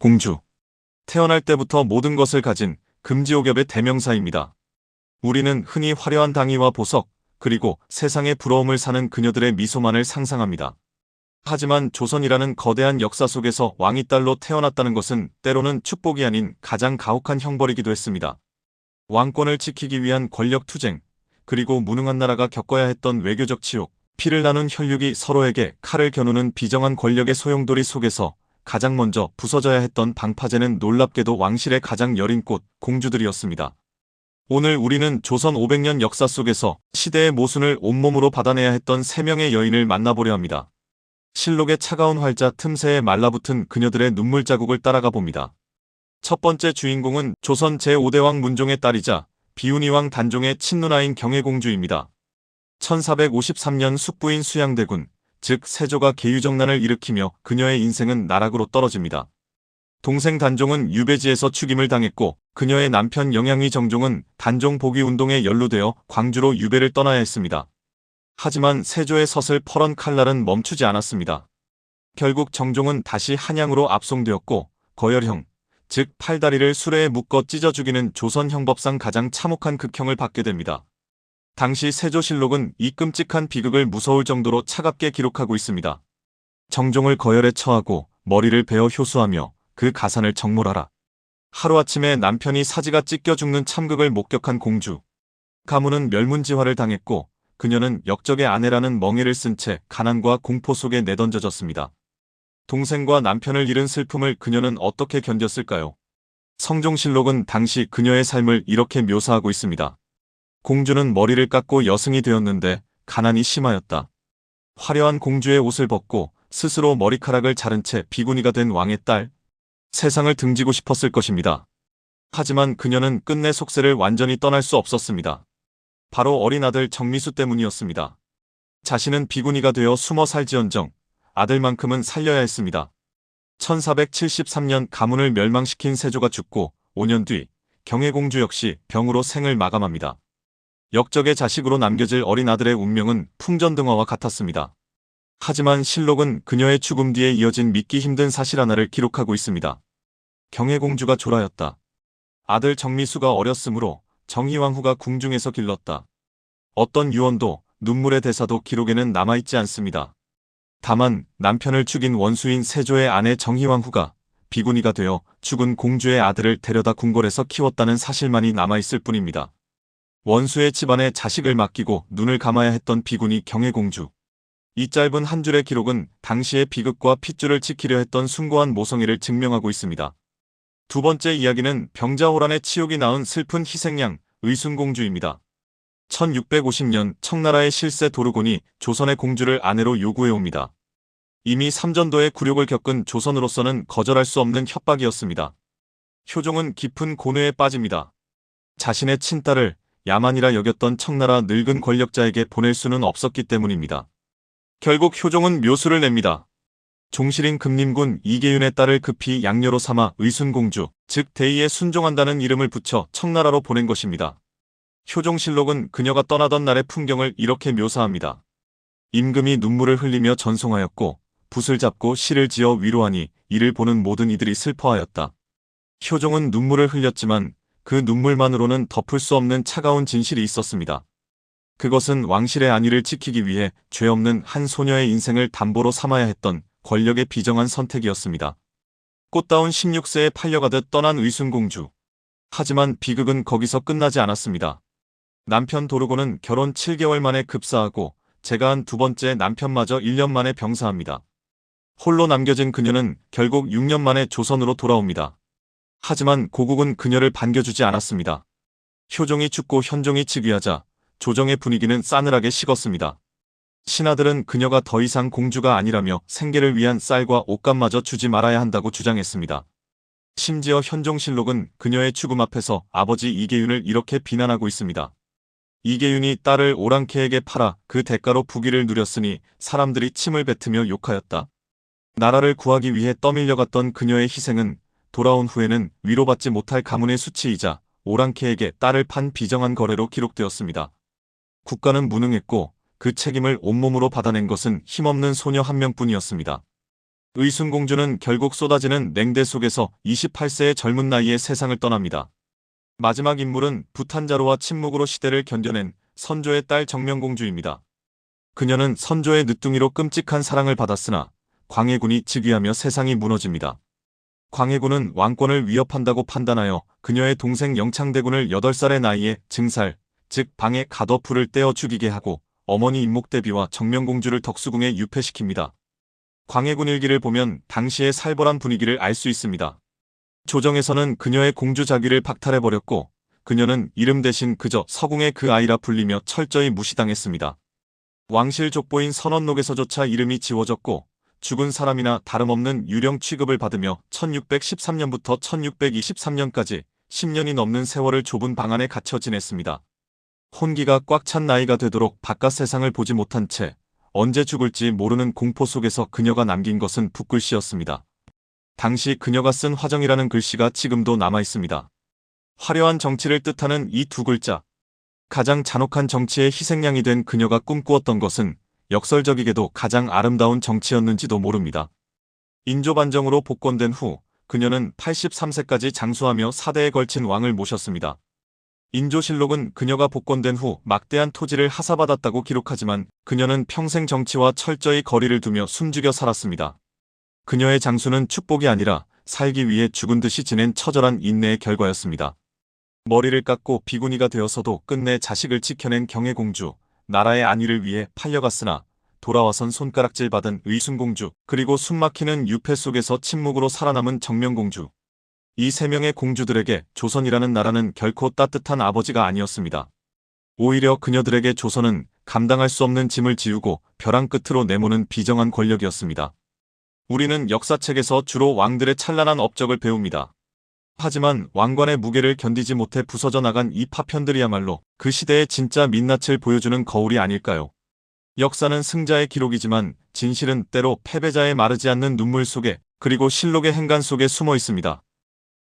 공주. 태어날 때부터 모든 것을 가진 금지옥엽의 대명사입니다. 우리는 흔히 화려한 당위와 보석, 그리고 세상의 부러움을 사는 그녀들의 미소만을 상상합니다. 하지만 조선이라는 거대한 역사 속에서 왕이 딸로 태어났다는 것은 때로는 축복이 아닌 가장 가혹한 형벌이기도 했습니다. 왕권을 지키기 위한 권력 투쟁, 그리고 무능한 나라가 겪어야 했던 외교적 치욕, 피를 나눈 혈육이 서로에게 칼을 겨누는 비정한 권력의 소용돌이 속에서 가장 먼저 부서져야 했던 방파제는 놀랍게도 왕실의 가장 여린 꽃, 공주들이었습니다. 오늘 우리는 조선 500년 역사 속에서 시대의 모순을 온몸으로 받아내야 했던 3명의 여인을 만나보려 합니다. 실록의 차가운 활자 틈새에 말라붙은 그녀들의 눈물 자국을 따라가 봅니다. 첫 번째 주인공은 조선 제5대왕 문종의 딸이자 비운이왕 단종의 친누나인 경혜공주입니다. 1453년 숙부인 수양대군, 즉 세조가 계유정난을 일으키며 그녀의 인생은 나락으로 떨어집니다. 동생 단종은 유배지에서 죽임을 당했고 그녀의 남편 영양위 정종은 단종 복위 운동에 연루되어 광주로 유배를 떠나야 했습니다. 하지만 세조의 서슬퍼런 칼날은 멈추지 않았습니다. 결국 정종은 다시 한양으로 압송되었고 거열형, 즉 팔다리를 수레에 묶어 찢어 죽이는 조선 형법상 가장 참혹한 극형을 받게 됩니다. 당시 세조실록은 이 끔찍한 비극을 무서울 정도로 차갑게 기록하고 있습니다. 정종을 거열에 처하고 머리를 베어 효수하며 그 가산을 정몰하라. 하루아침에 남편이 사지가 찢겨 죽는 참극을 목격한 공주. 가문은 멸문지화를 당했고 그녀는 역적의 아내라는 멍해를 쓴 채 가난과 공포 속에 내던져졌습니다. 동생과 남편을 잃은 슬픔을 그녀는 어떻게 견뎠을까요? 성종실록은 당시 그녀의 삶을 이렇게 묘사하고 있습니다. 공주는 머리를 깎고 여승이 되었는데 가난이 심하였다. 화려한 공주의 옷을 벗고 스스로 머리카락을 자른 채 비구니가 된 왕의 딸. 세상을 등지고 싶었을 것입니다. 하지만 그녀는 끝내 속세를 완전히 떠날 수 없었습니다. 바로 어린 아들 정미수 때문이었습니다. 자신은 비구니가 되어 숨어 살지언정 아들만큼은 살려야 했습니다. 1473년 가문을 멸망시킨 세조가 죽고 5년 뒤 경혜공주 역시 병으로 생을 마감합니다. 역적의 자식으로 남겨질 어린 아들의 운명은 풍전등화와 같았습니다. 하지만 실록은 그녀의 죽음 뒤에 이어진 믿기 힘든 사실 하나를 기록하고 있습니다. 경혜공주가 조라였다. 아들 정미수가 어렸으므로 정희왕후가 궁중에서 길렀다. 어떤 유언도 눈물의 대사도 기록에는 남아있지 않습니다. 다만 남편을 죽인 원수인 세조의 아내 정희왕후가 비구니가 되어 죽은 공주의 아들을 데려다 궁궐에서 키웠다는 사실만이 남아있을 뿐입니다. 원수의 집안에 자식을 맡기고 눈을 감아야 했던 비구니 경혜공주. 이 짧은 한 줄의 기록은 당시의 비극과 핏줄을 지키려 했던 숭고한 모성애를 증명하고 있습니다. 두 번째 이야기는 병자호란의 치욕이 낳은 슬픈 희생양 의순공주입니다. 1650년 청나라의 실세 도르곤이 조선의 공주를 아내로 요구해옵니다. 이미 삼전도의 굴욕을 겪은 조선으로서는 거절할 수 없는 협박이었습니다. 효종은 깊은 고뇌에 빠집니다. 자신의 친딸을 야만이라 여겼던 청나라 늙은 권력자에게 보낼 수는 없었기 때문입니다. 결국 효종은 묘수를 냅니다. 종실인 금림군 이계윤의 딸을 급히 양녀로 삼아 의순공주, 즉 대의에 순종한다는 이름을 붙여 청나라로 보낸 것입니다. 효종실록은 그녀가 떠나던 날의 풍경을 이렇게 묘사합니다. 임금이 눈물을 흘리며 전송하였고 붓을 잡고 시를 지어 위로하니 이를 보는 모든 이들이 슬퍼하였다. 효종은 눈물을 흘렸지만 그 눈물만으로는 덮을 수 없는 차가운 진실이 있었습니다. 그것은 왕실의 안위를 지키기 위해 죄 없는 한 소녀의 인생을 담보로 삼아야 했던 권력의 비정한 선택이었습니다. 꽃다운 16세에 팔려가듯 떠난 의순공주. 하지만 비극은 거기서 끝나지 않았습니다. 남편 도르고는 결혼 7개월 만에 급사하고 재가한 두 번째 남편마저 1년 만에 병사합니다. 홀로 남겨진 그녀는 결국 6년 만에 조선으로 돌아옵니다. 하지만 고국은 그녀를 반겨주지 않았습니다. 효종이 죽고 현종이 즉위하자 조정의 분위기는 싸늘하게 식었습니다. 신하들은 그녀가 더 이상 공주가 아니라며 생계를 위한 쌀과 옷감마저 주지 말아야 한다고 주장했습니다. 심지어 현종실록은 그녀의 죽음 앞에서 아버지 이계윤을 이렇게 비난하고 있습니다. 이계윤이 딸을 오랑캐에게 팔아 그 대가로 부귀를 누렸으니 사람들이 침을 뱉으며 욕하였다. 나라를 구하기 위해 떠밀려갔던 그녀의 희생은 돌아온 후에는 위로받지 못할 가문의 수치이자 오랑캐에게 딸을 판 비정한 거래로 기록되었습니다. 국가는 무능했고 그 책임을 온몸으로 받아낸 것은 힘없는 소녀 한 명뿐이었습니다. 의순공주는 결국 쏟아지는 냉대 속에서 28세의 젊은 나이에 세상을 떠납니다. 마지막 인물은 부탄자로와 침묵으로 시대를 견뎌낸 선조의 딸 정명공주입니다. 그녀는 선조의 늦둥이로 끔찍한 사랑을 받았으나 광해군이 즉위하며 세상이 무너집니다. 광해군은 왕권을 위협한다고 판단하여 그녀의 동생 영창대군을 8살의 나이에 증살, 즉 방에 가둬 불을 떼어 죽이게 하고 어머니 임목대비와 정명공주를 덕수궁에 유폐시킵니다. 광해군 일기를 보면 당시의 살벌한 분위기를 알 수 있습니다. 조정에서는 그녀의 공주 자귀를 박탈해버렸고 그녀는 이름 대신 그저 서궁의 그 아이라 불리며 철저히 무시당했습니다. 왕실 족보인 선원록에서조차 이름이 지워졌고 죽은 사람이나 다름없는 유령 취급을 받으며 1613년부터 1623년까지 10년이 넘는 세월을 좁은 방 안에 갇혀 지냈습니다. 혼기가 꽉 찬 나이가 되도록 바깥 세상을 보지 못한 채 언제 죽을지 모르는 공포 속에서 그녀가 남긴 것은 붓글씨였습니다. 당시 그녀가 쓴 화정이라는 글씨가 지금도 남아있습니다. 화려한 정치를 뜻하는 이 두 글자. 가장 잔혹한 정치의 희생양이 된 그녀가 꿈꾸었던 것은 역설적이게도 가장 아름다운 정치였는지도 모릅니다. 인조반정으로 복권된 후 그녀는 83세까지 장수하며 4대에 걸친 왕을 모셨습니다. 인조실록은 그녀가 복권된 후 막대한 토지를 하사받았다고 기록하지만 그녀는 평생 정치와 철저히 거리를 두며 숨죽여 살았습니다. 그녀의 장수는 축복이 아니라 살기 위해 죽은 듯이 지낸 처절한 인내의 결과였습니다. 머리를 깎고 비구니가 되어서도 끝내 자식을 지켜낸 경혜공주, 나라의 안위를 위해 팔려갔으나 돌아와선 손가락질 받은 의순공주, 그리고 숨막히는 유폐 속에서 침묵으로 살아남은 정명공주. 이 세 명의 공주들에게 조선이라는 나라는 결코 따뜻한 아버지가 아니었습니다. 오히려 그녀들에게 조선은 감당할 수 없는 짐을 지우고 벼랑 끝으로 내모는 비정한 권력이었습니다. 우리는 역사책에서 주로 왕들의 찬란한 업적을 배웁니다. 하지만 왕관의 무게를 견디지 못해 부서져 나간 이 파편들이야말로 그 시대의 진짜 민낯을 보여주는 거울이 아닐까요? 역사는 승자의 기록이지만 진실은 때로 패배자의 마르지 않는 눈물 속에, 그리고 실록의 행간 속에 숨어 있습니다.